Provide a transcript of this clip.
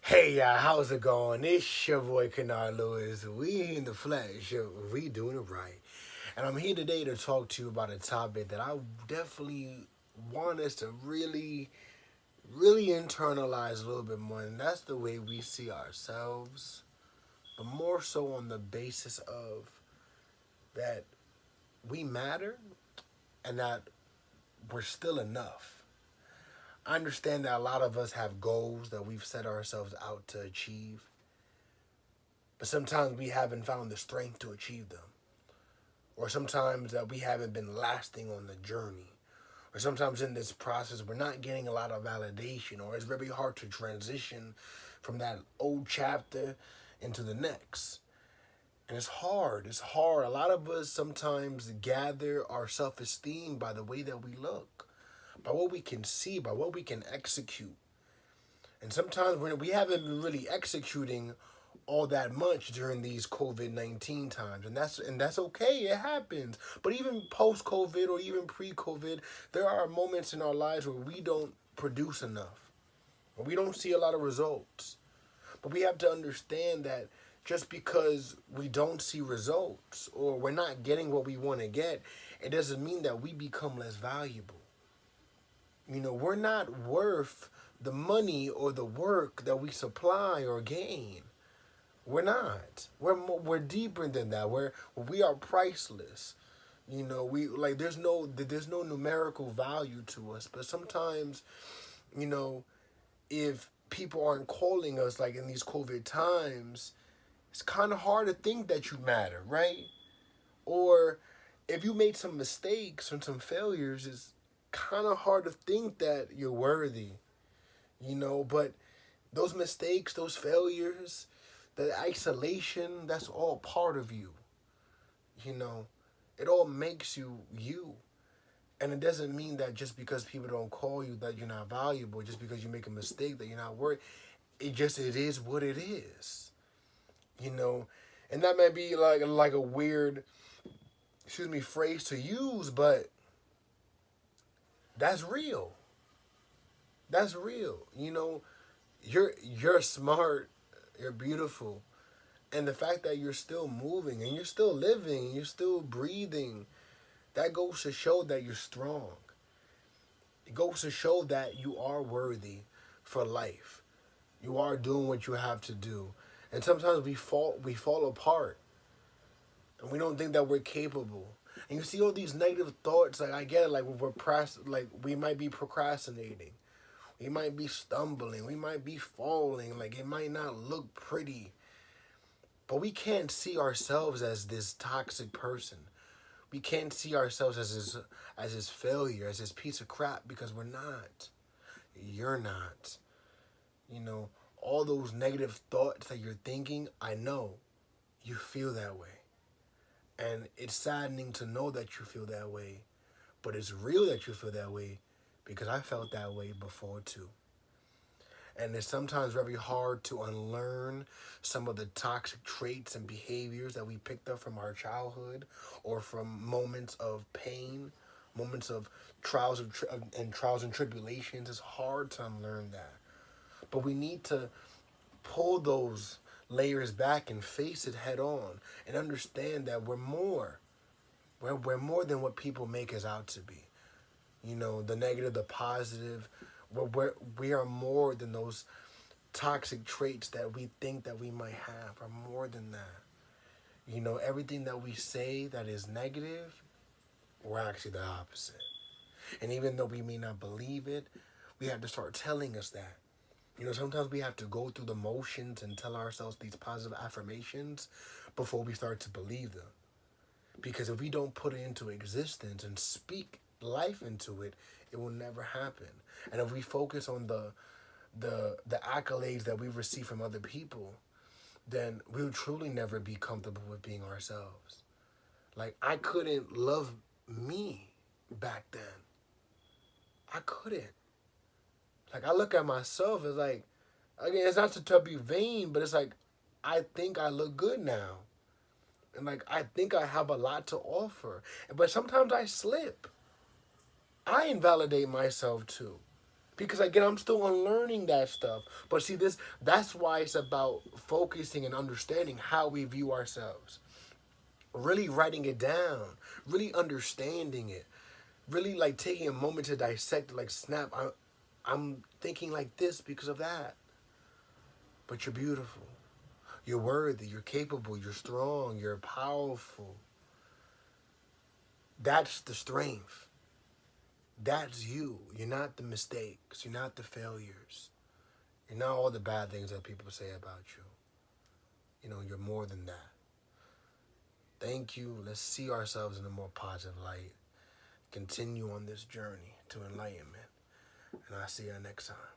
Hey y'all, how's it going? It's your boy Kennard Lewis. We in the flesh. We doing it right. And I'm here today to talk to you about a topic that I definitely want us to really internalize a little bit more. And that's the way we see ourselves. But more so on the basis of that we matter and that we're still enough. I understand that a lot of us have goals that we've set ourselves out to achieve. But sometimes we haven't found the strength to achieve them. Or sometimes that we haven't been lasting on the journey. Or sometimes in this process we're not getting a lot of validation, or it's very hard to transition from that old chapter into the next. And it's hard. It's hard. A lot of us sometimes gather our self-esteem by the way that we look, by what we can see, by what we can execute. And sometimes when we haven't been really executing all that much during these COVID-19 times, and that's okay. It happens. But even post COVID or even pre COVID, there are moments in our lives where we don't produce enough, where we don't see a lot of results. But we have to understand that just because we don't see results or we're not getting what we want to get, it doesn't mean that we become less valuable. We're not worth the money or the work that we supply or gain. We're not. We're deeper than that. We are priceless. We like there's no numerical value to us. But sometimes, you know, if people aren't calling us like in these COVID times, it's kind of hard to think that you matter, right? Or if you made some mistakes and some failures, it's kind of hard to think that you're worthy. But those mistakes, those failures, the isolation, that's all part of you. You know, it all makes you you. And it doesn't mean that just because people don't call you that you're not valuable, just because you make a mistake that you're not worth. It is what it is. You know, and that might be like a weird, phrase to use, but that's real. That's real. You're smart, you're beautiful, and the fact that you're still moving and you're still living and you're still breathing, that goes to show that you're strong. It goes to show that you are worthy for life. You are doing what you have to do. And sometimes we fall apart and we don't think that we're capable. And you see all these negative thoughts, like I get it, like we might be procrastinating. We might be stumbling. We might be falling. Like it might not look pretty. But we can't see ourselves as this toxic person. We can't see ourselves as his failure, as his piece of crap, because we're not. You're not. All those negative thoughts that you're thinking, I know you feel that way. And it's saddening to know that you feel that way. But it's real that you feel that way because I felt that way before too. And it's sometimes very hard to unlearn some of the toxic traits and behaviors that we picked up from our childhood or from moments of pain, moments of trials and tribulations. It's hard to unlearn that. But we need to pull those layers back and face it head on and understand that we're more. We're more than what people make us out to be. The negative, the positive. We are more than those toxic traits that we think that we might have. Are more than that. Everything that we say that is negative, we're actually the opposite. And even though we may not believe it, we have to start telling us that. Sometimes we have to go through the motions and tell ourselves these positive affirmations before we start to believe them. Because if we don't put it into existence and speak life into it, it will never happen. And if we focus on the accolades that we receive from other people, then we'll truly never be comfortable with being ourselves. Like, I couldn't love me back then. I couldn't. Like, I look at myself as like, again, it's not to be vain, but it's like, I think I look good now. And like, I think I have a lot to offer. But sometimes I slip. I invalidate myself too. Because again, I'm still unlearning that stuff. But see, that's why it's about focusing and understanding how we view ourselves. Really writing it down, really understanding it, really like taking a moment to dissect it, like snap, I'm thinking like this because of that. But you're beautiful. You're worthy, you're capable, you're strong, you're powerful. That's the strength. That's you. You're not the mistakes. You're not the failures. You're not all the bad things that people say about you. You know, you're more than that. Thank you. Let's see ourselves in a more positive light. Continue on this journey to enlightenment. And I'll see you next time.